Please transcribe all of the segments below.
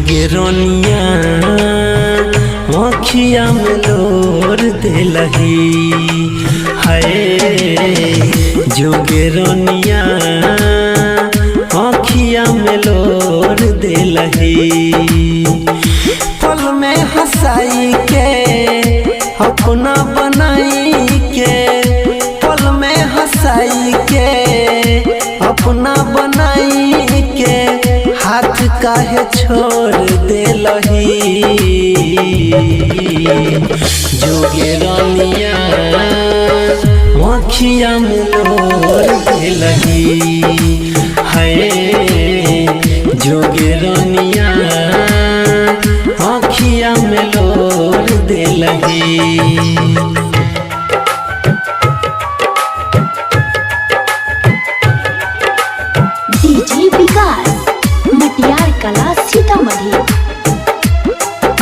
जोगे रोनिया आँखिया में लोर दिलही हाय जोगे रोनिया आँखिया में लोर दिलही पल में हंसाई के अपना बनाई के पल में हंसाई के अपना बनाई के हाथ काहे छोड़ देलही जोगे रानिया आँखिया में लोर देलही हाय जोगे रानिया आँखिया में लोर देलही। कला सीतामढ़ी।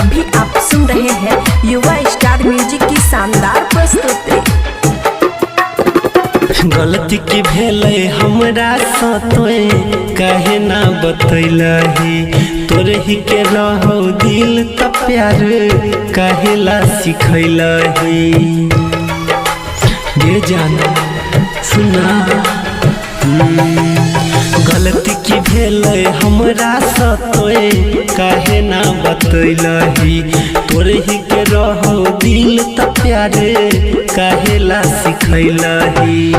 अभी आप सुन रहे हैं युवा स्टार म्यूजिक की शानदार प्रस्तुति। गलती की भेले हमरा साथे काहे ना बतैलही तोरे ही के रहो दिल त प्यार काहे ला सिखैलही गे जाना सुना गलती की भेले हमरा साथे काहे ना बतैलही तोरे ही के रहो दिल त प्यारे काहे ला सिखैलही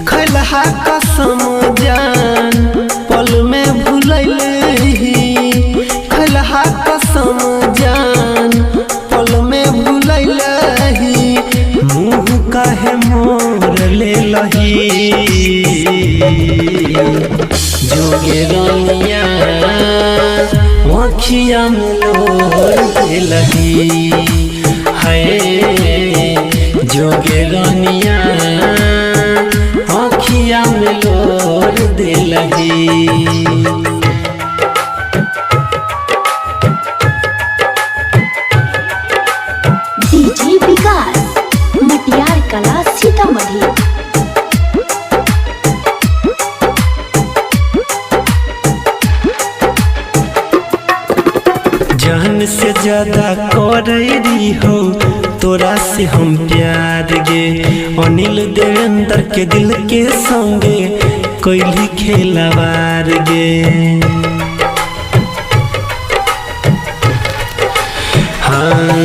खैलहा कसम जान पल में भुलैलही खैलहा कसम जान पल में भुलैलही मुँह काहे मोर लेलही जोगे रानिया आँखिया में लोर देलही हाय जोगे रानिया आँखिया में लोर देलही। डीजे विकास मटियार कला सीतामढ़ी। जान से ज्यादा करैरी हो तोरा से हम प्यार गे अनिल देवेंद्र के दिल के संगे कैली खेलवार गे हाँ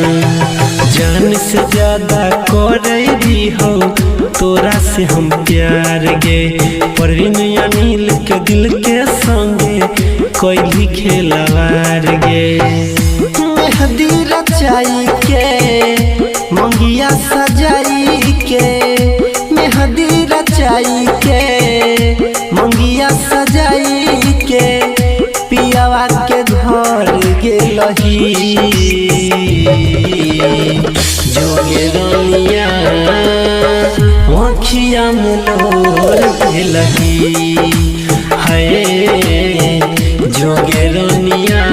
जान से ज्यादा करैरी हो तोरा से हम प्यार गे परवीन अनिल के दिल के संगे कैली खेलवार गे मेहंदी रचाई के मंगिया सजाई के मेहंदी रचाई के मंगिया सजाई के पियावा के घर गेलही जोगे रानिया आँखिया में लोर देलही हाय जोगे रानिया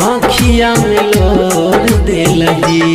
आँखिया में लोर देलही।